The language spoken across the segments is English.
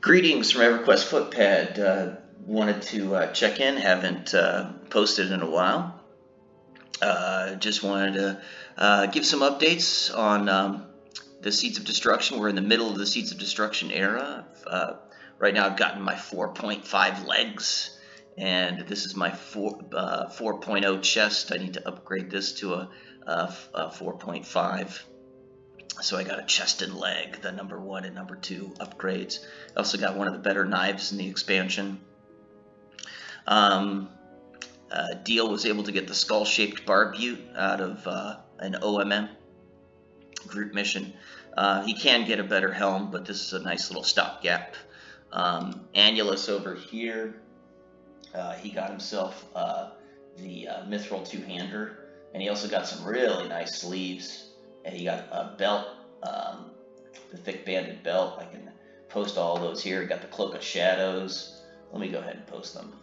Greetings from Everquest Footpad. Wanted to check in, haven't posted in a while. Just wanted to give some updates on the Seeds of Destruction. We're in the middle of the Seeds of Destruction era. Right now I've gotten my 4.5 legs, and this is my 4.0 chest. I need to upgrade this to a 4.5. So I got a chest and leg, the number 1 and number 2 upgrades. I also got one of the better knives in the expansion. Deal was able to get the skull-shaped barbute out of an OMM group mission. He can get a better helm, but this is a nice little stopgap. Annulus over here, he got himself the Mithril two-hander, and he also got some really nice sleeves. And he got a belt, the thick banded belt. I can post all those here. He got the Cloak of Shadows. Let me go ahead and post them.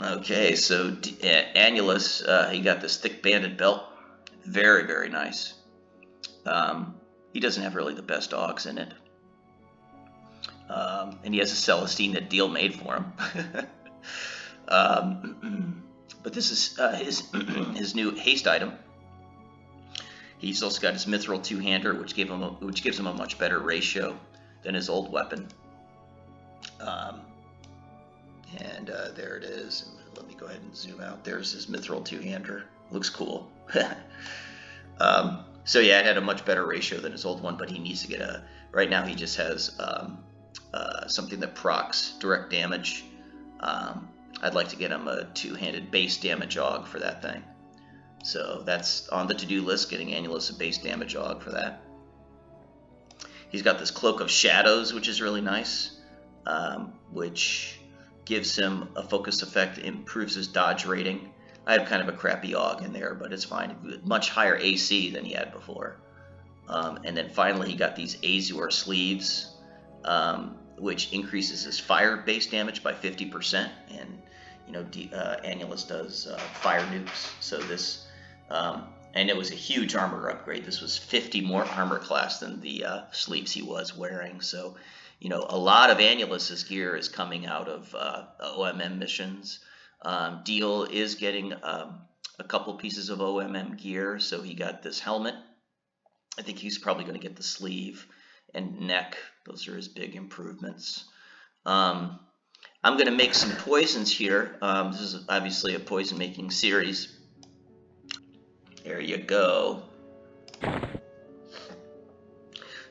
Okay, so Annulus, he got this thick banded belt. Very, very nice. He doesn't have really the best dogs in it. And he has a Celestine that Deal made for him. But this is his new haste item. He's also got his Mithril two-hander, which gives him a much better ratio than his old weapon. There it is. Let me go ahead and zoom out. There's his Mithril two-hander. Looks cool. So yeah, it had a much better ratio than his old one, but he needs to get a. Right now, he just has something that procs direct damage. I'd like to get him a two-handed base damage aug for that thing. So that's on the to-do list, getting Annulus a base damage aug for that. He's got this Cloak of Shadows, which is really nice, which gives him a focus effect, improves his dodge rating. I have kind of a crappy aug in there, but it's fine. Much higher AC than he had before. And then finally he got these Azure sleeves, which increases his fire base damage by 50%. And you know, Annulus does fire nukes, so this... and it was a huge armor upgrade. This was 50 more armor class than the sleeves he was wearing. So, you know, a lot of Annulus's gear is coming out of OMM missions. Deal is getting a couple pieces of OMM gear. So he got this helmet. I think he's probably going to get the sleeve and neck. Those are his big improvements. I'm going to make some poisons here. This is obviously a poison making series. There you go.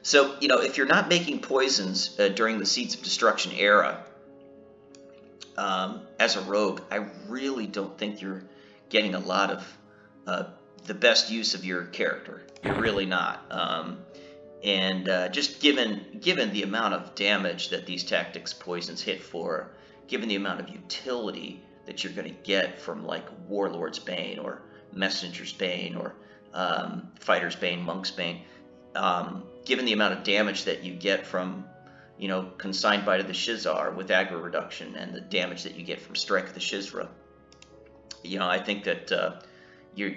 So, you know, if you're not making poisons during the Seeds of Destruction era, as a rogue, I really don't think you're getting a lot of the best use of your character. You're really not. Just given the amount of damage that these tactics poisons hit for, given the amount of utility that you're going to get from like Warlord's Bane or Messenger's Bane or Fighter's Bane, Monk's Bane, given the amount of damage that you get from, you know, Consigned Bite of the Shizar with aggro reduction and the damage that you get from Strike of the Shizra, you know, I think that you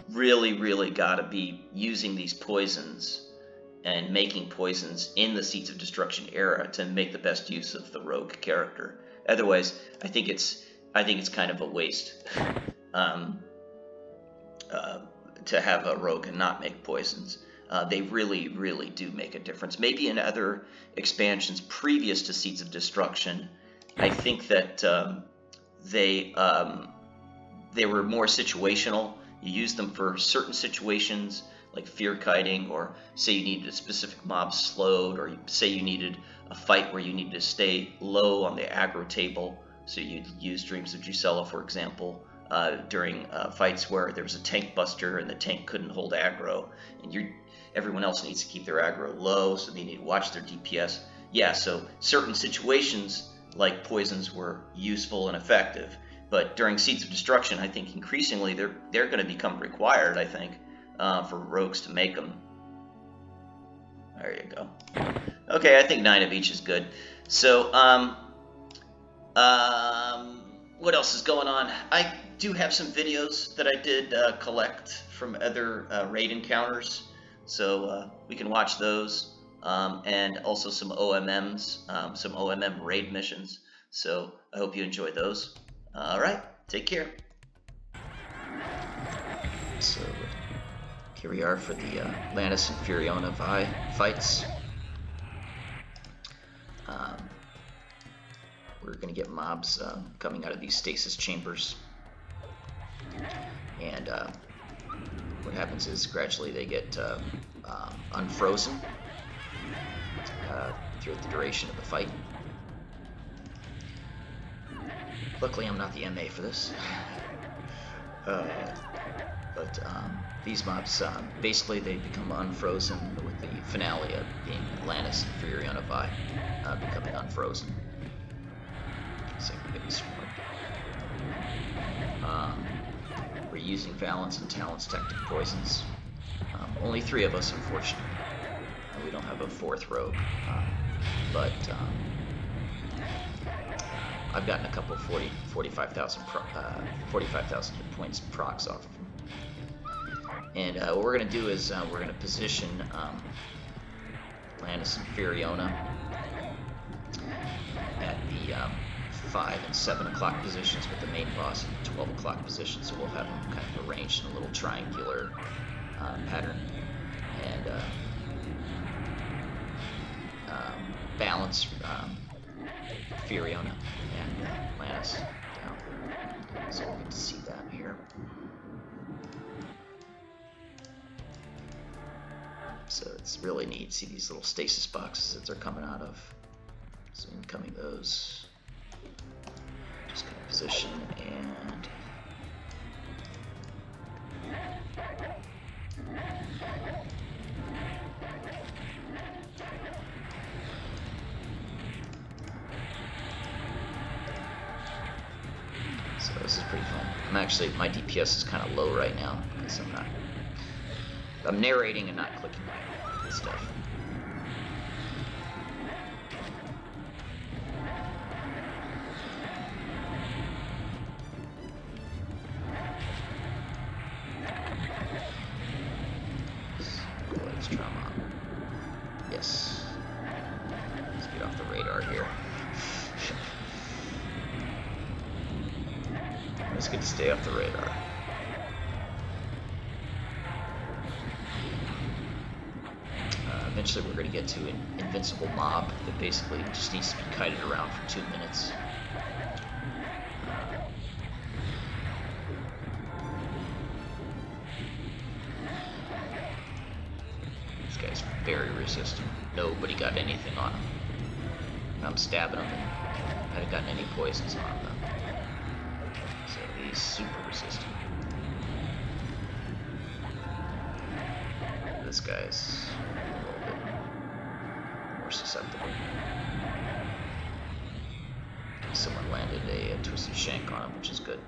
really got to be using these poisons and making poisons in the Seeds of Destruction era to make the best use of the rogue character. Otherwise, I think it's kind of a waste. To have a rogue and not make poisons. They really do make a difference. Maybe in other expansions previous to Seeds of Destruction, I think that they were more situational. You use them for certain situations, like fear kiting, or say you needed a specific mob slowed, or say you needed a fight where you needed to stay low on the aggro table. So you'd use Dreams of Drusilla, for example, during fights where there was a tank buster and the tank couldn't hold aggro, and everyone else needs to keep their aggro low, so they need to watch their DPS. Yeah, so certain situations like poisons were useful and effective, but during Seeds of Destruction, I think increasingly they're going to become required, I think, for rogues to make them. There you go. Okay, I think 9 of each is good. So, what else is going on? I do have some videos that I did collect from other raid encounters, so we can watch those. and also some OMMs, some OMM raid missions. So I hope you enjoy those. All right, take care. So here we are for the Atlantis and Furiona fights. We're going to get mobs coming out of these stasis chambers. And what happens is gradually they get unfrozen throughout the duration of the fight. Luckily I'm not the MA for this. But these mobs, basically they become unfrozen with the finale of being Atlantis and Furiona becoming unfrozen. So we're getting swarmed. We're using Valence and Talon's Tactic Poisons. Only 3 of us, unfortunately. We don't have a 4th rogue. But I've gotten a couple 45,000 hit points procs off of them. And what we're going to do is we're going to position Atlantis and Furiona at the 5 and 7 o'clock positions, with the main boss at the 12 o'clock position. So we'll have them kind of arranged in a little triangular pattern. And balance Furiona and Atlantis down. So we'll get to see that here. So it's really neat. See these little stasis boxes that they're coming out of. So incoming those. Just kind of position and so this is pretty fun. My DPS is kind of low right now because I'm narrating and not clicking my stuff. Let's try them on. Yes. Let's get off the radar here. It's good to stay off the radar. Eventually we're going to get to an invincible mob that basically just needs to be kited around for 2 minutes. This guy's very resistant. Nobody got anything on him. I'm stabbing him and I haven't gotten any poisons on him though. So he's super resistant. This guy's a little bit more susceptible. Someone landed a twisted shank on him, which is good.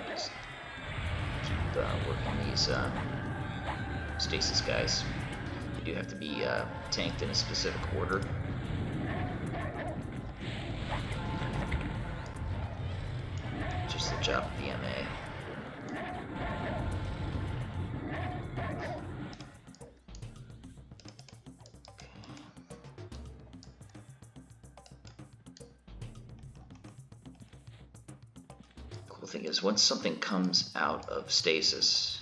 Just keep working these stasis guys. You do have to be tanked in a specific order. Just the job of the MA. Cool thing is, once something comes out of stasis,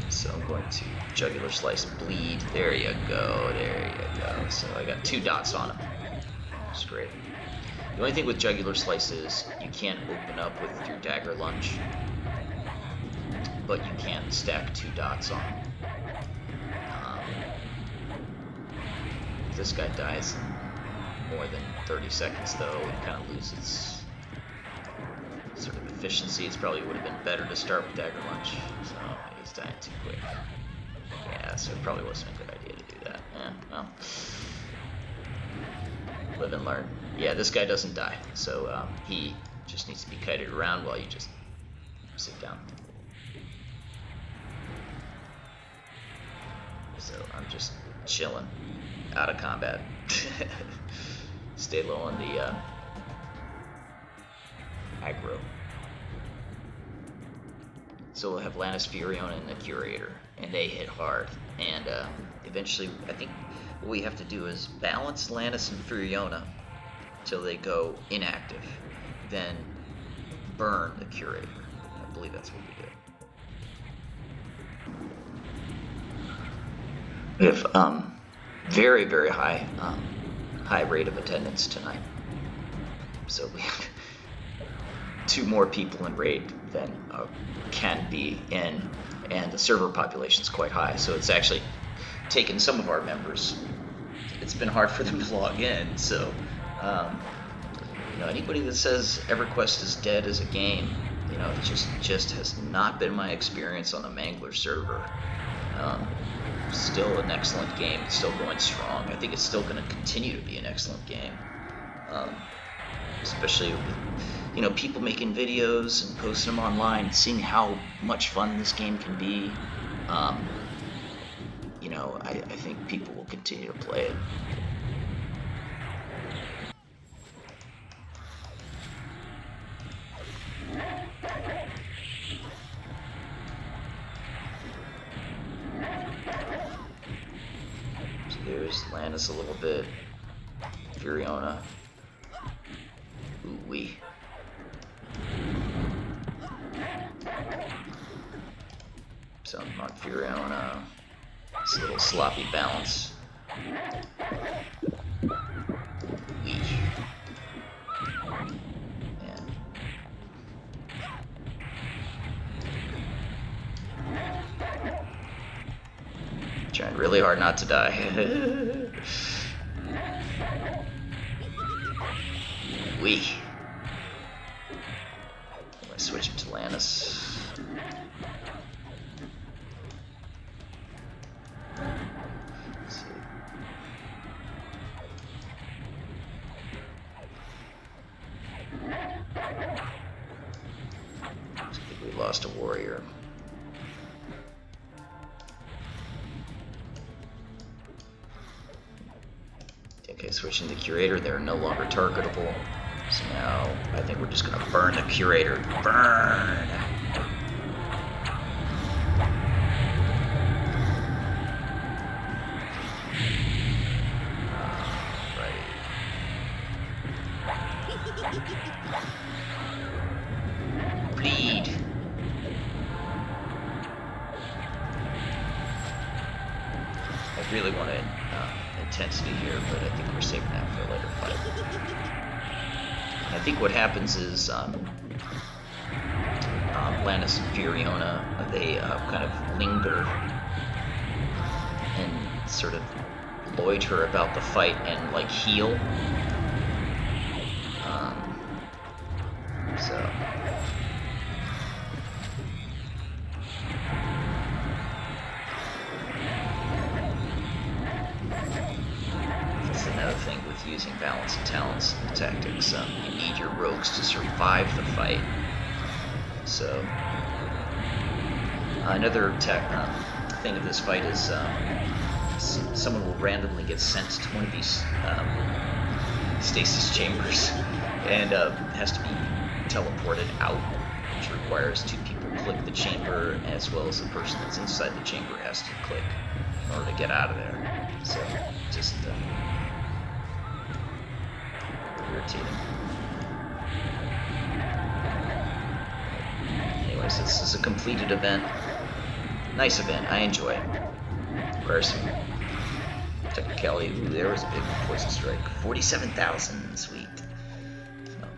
so I'm going to jugular slice bleed. There you go, there you go. So I got 2 dots on him. That's great. The only thing with jugular slice is you can't open up with your dagger lunge, but you can stack 2 dots on him. If this guy dies in more than 30 seconds though, it kind of loses sort of efficiency. It probably would have been better to start with dagger lunge. So he's dying too quick. Yeah, so it probably wasn't a good idea to do that. Well, live and learn. Yeah, this guy doesn't die, so he just needs to be kited around while you just sit down. So I'm just chilling, out of combat. Stay low on the aggro. So we'll have Atlantis, Furiona, and the Curator, and they hit hard. And eventually, I think what we have to do is balance Atlantis and Furiona till they go inactive, then burn the Curator. I believe that's what we do. We have very, very high rate of attendance tonight. So we have 2 more people in raid than can be in, and the server population is quite high. So it's actually taken some of our members. It's been hard for them to log in. So you know, anybody that says Everquest is dead as a game, you know, it just has not been my experience on the Mangler server. Still an excellent game. It's still going strong. I think it's still going to continue to be an excellent game, especially with, you know, people making videos and posting them online, seeing how much fun this game can be. You know, I think people will continue to play it. So there's Atlantis a little bit, Furiona. Ooh-wee. Something on Furiona. It's a little sloppy balance. Wee. Yeah. Trying really hard not to die. Wee. I'm gonna switch him to Atlantis. Let's see. I think we lost a warrior. Okay, switching to Curator, they're no longer targetable. So now I think we're just gonna burn the Curator. Burn! Bleed. I really want to intensity here, but I think we're saving that for a later fight. I think what happens is Atlantis and Furiona, they kind of linger and sort of loiter about the fight and like heal. So that's another thing with using balance and talents tactics. You need your rogues to survive the fight. So another thing of this fight is someone will randomly get sent to one of these stasis chambers and has to be teleported out, which requires 2 people click the chamber, as well as the person that's inside the chamber has to click in order to get out of there. So just irritating. Anyways, this is a completed event. Nice event. I enjoy it. Where's some technicality? Ooh, there was a big poison strike. 47,000. Sweet. So.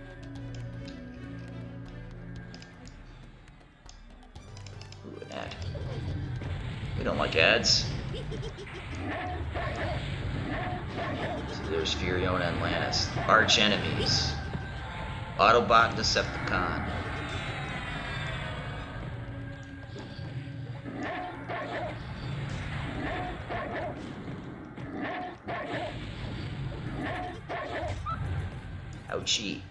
Ooh, an ad. We don't like ads. So there's Furiona and Atlantis. Arch enemies. Autobot Decepticon. Ouchie.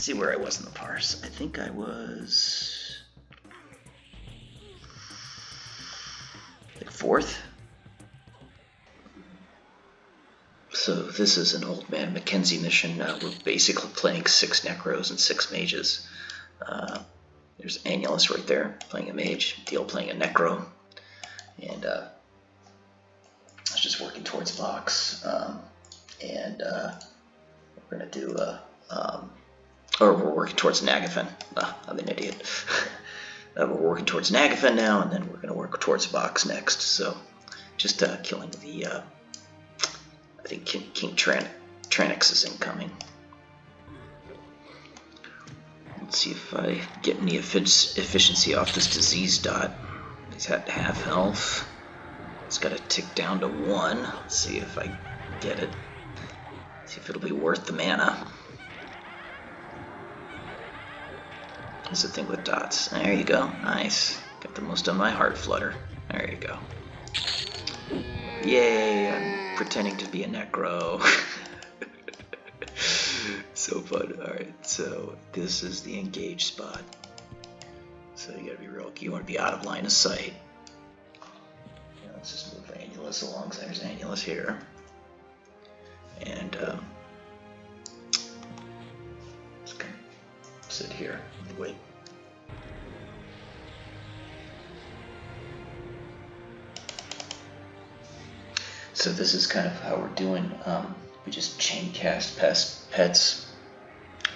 Let's see where I was in the parse. I think I was like 4th. So this is an old Man McKenzie mission. We're basically playing 6 Necros and 6 Mages. There's Annulus right there, playing a Mage. Deal playing a Necro. And I was just working towards Vox. We're going to do or we're working towards Nagafen. I'm an idiot. We're working towards Nagafen now, and then we're going to work towards Vox next. So just killing the, I think King Tranix is incoming. Let's see if I get any efficiency off this disease dot. He's at half health. It's got to tick down to 1. Let's see if I get it. See if it'll be worth the mana. That's the thing with dots. There you go. Nice. Got the most on my heart flutter. There you go. Yay! I'm pretending to be a Necro. So fun. Alright, so this is the engage spot. So you gotta be real. You want to be out of line of sight. Now let's just move Annulus along. So there's Annulus here. And just gonna sit here and wait. So this is kind of how we're doing. We just chain cast pets,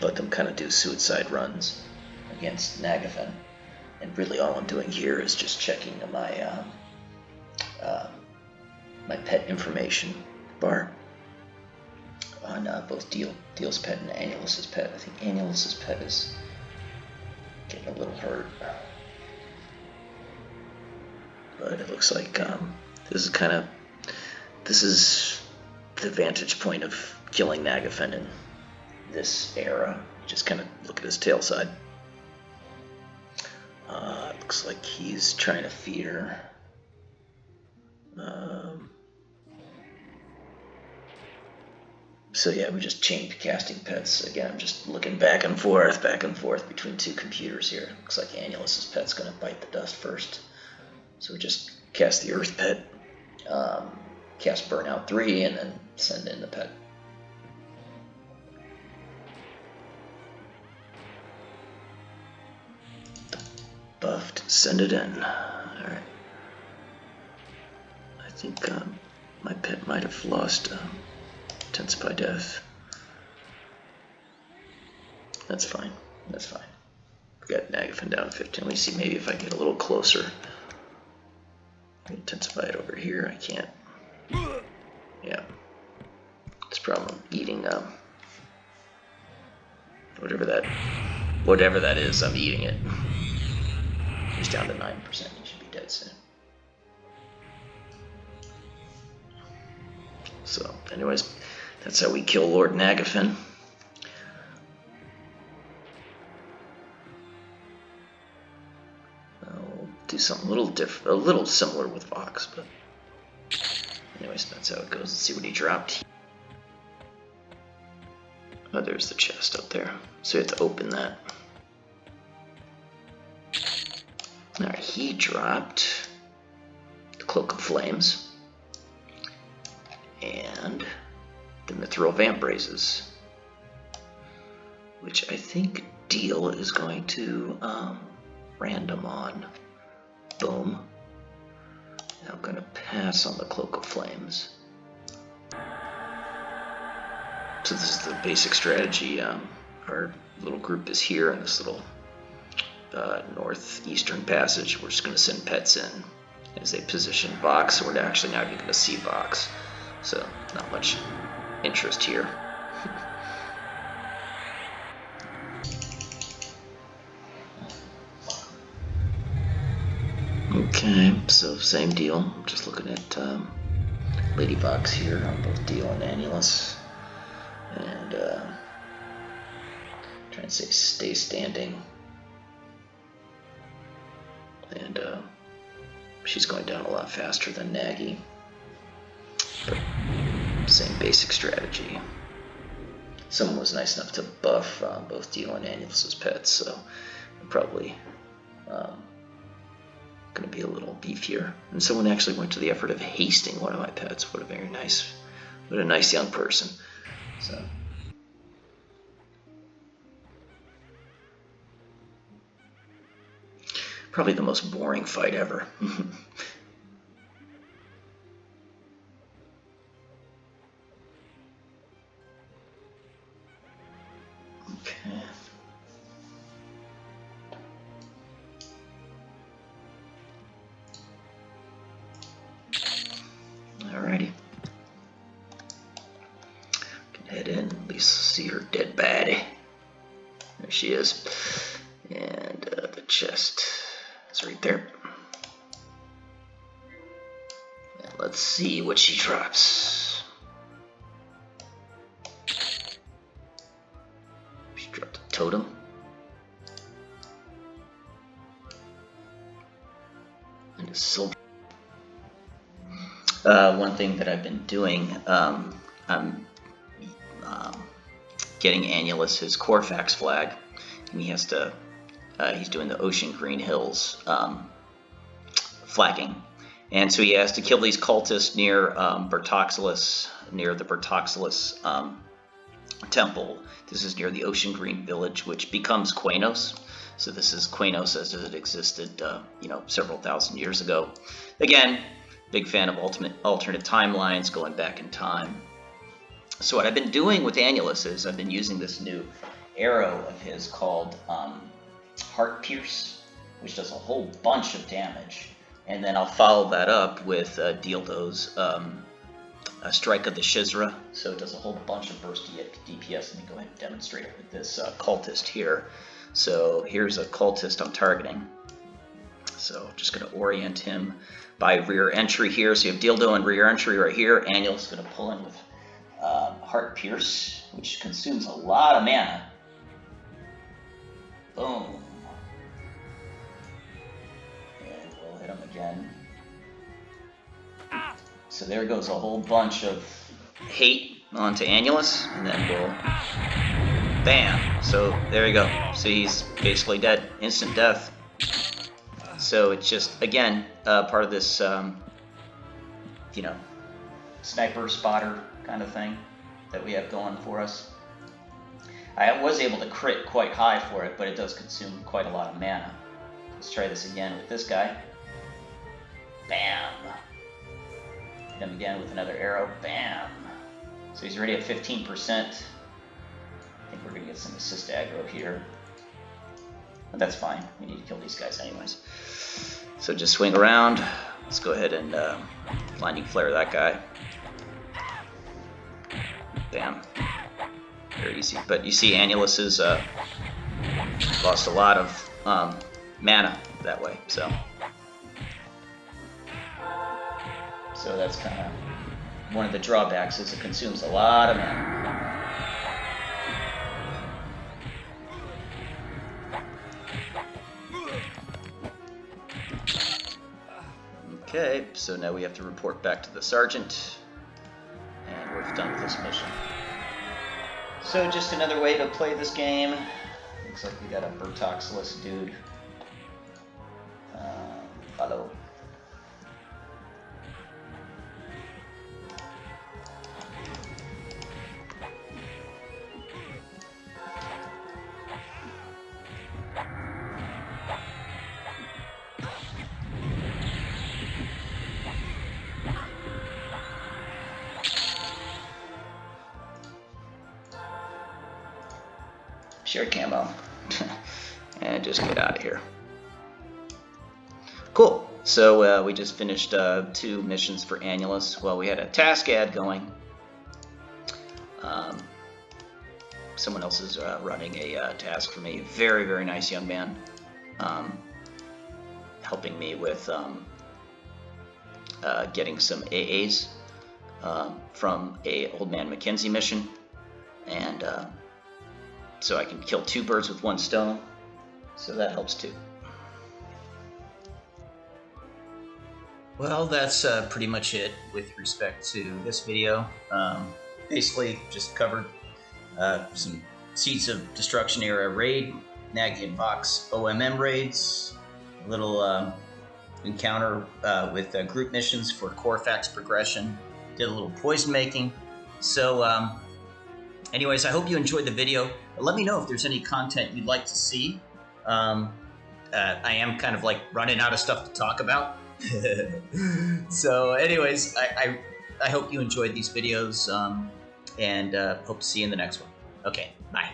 let them kind of do suicide runs against Nagafen. And really all I'm doing here is just checking my my pet information bar on both Deal's pet and Annulus's pet. I think Annulus's pet is getting a little hurt. But it looks like this is the vantage point of killing Nagafen in this era. Just kind of look at his tail side. Looks like he's trying to feed her. So yeah, we just chained casting pets. Again, I'm just looking back and forth between 2 computers here. Looks like Annulus's pet's going to bite the dust first. So we just cast the Earth pet, cast Burnout 3, and then send in the pet. Buffed, send it in. Alright. I think my pet might have lost Intensify Death. That's fine. That's fine. We got Nagafen down 15. Let me see maybe if I get a little closer. Intensify it over here. I can't. Yeah. It's problem eating whatever that is, I'm eating it. He's down to 9%. He should be dead soon. So, anyways, that's how we kill Lord Nagafen. I'll do something a little similar with Vox, but anyways, that's how it goes. Let's see what he dropped. Oh, there's the chest up there. So we have to open that. Alright, he dropped the Cloak of Flames and the Mithril Vamp Braces, which I think Deal is going to random on. Boom. And I'm going to pass on the Cloak of Flames. So this is the basic strategy. Our little group is here in this little northeastern passage. We're just going to send pets in as they position Vox. We're actually not even going to see Vox, so not much interest here. Okay, so same deal. I'm just looking at Lady Vox here on both Deal and Annulus, and trying to say stay standing. And she's going down a lot faster than Nagy, but same basic strategy. someone was nice enough to buff both Dio and Annulus's pets, so I'm probably going to be a little beefier. And someone actually went to the effort of hasting one of my pets. What a nice young person. So. Probably the most boring fight ever. Okay. Alrighty. Can head in, at least see her dead body. There she is. And the chest. It's right there. And let's see what she drops. She dropped a totem. And a silver. One thing that I've been doing, I'm getting Annulus his Korafax flag, and he has to. He's doing the Ocean Green Hills flagging. And so he has to kill these cultists near Bertoxilus, near the Bertoxilus temple. This is near the Ocean Green village, which becomes Quanos. So this is Quanos as it existed, several thousand years ago. Again, big fan of alternate timelines, going back in time. So what I've been doing with Annulus is I've been using this new arrow of his called Heart Pierce, which does a whole bunch of damage, and then I'll follow that up with Dildo's a Strike of the Shizra, so it does a whole bunch of burst DPS. Let me go ahead and demonstrate it with this cultist here. So here's a cultist I'm targeting. So I'm just going to orient him by rear entry here. So you have Dildo and rear entry right here. Annulus is going to pull in with Heart Pierce, which consumes a lot of mana. Boom. And we'll hit him again. So there goes a whole bunch of hate onto Annulus, and then we'll... Bam! So there you go. So he's basically dead. Instant death. So it's just, again, part of this, sniper spotter kind of thing that we have going for us. I was able to crit quite high for it, but it does consume quite a lot of mana. Let's try this again with this guy. Bam! Hit him again with another arrow. Bam! So he's already at 15%. I think we're going to get some assist aggro here. But that's fine. We need to kill these guys anyways. So just swing around. Let's go ahead and blinding flare that guy. Bam. Very easy. But you see Annulus has lost a lot of mana that way. So that's kind of one of the drawbacks, is it consumes a lot of mana. Okay, so now we have to report back to the sergeant, and we're done with this mission. So just another way to play this game. Looks like we got a Bertoxilus dude. Follow. Share camo. And just get out of here. Cool. So we just finished 2 missions for Annulus. Well, we had a task ad going. Someone else is running a task for me. Very, very nice young man. Helping me with getting some AAs from a old Man McKenzie mission. And so I can kill 2 birds with 1 stone. So that helps too. Well, that's pretty much it with respect to this video. Basically just covered some Seeds of Destruction era raid, Nagy and Vox OMM raids, a little encounter with group missions for Korafax progression, did a little poison making. So anyways, I hope you enjoyed the video. Let me know if there's any content you'd like to see. I am kind of like running out of stuff to talk about. So anyways, I hope you enjoyed these videos, and hope to see you in the next one. Okay, bye.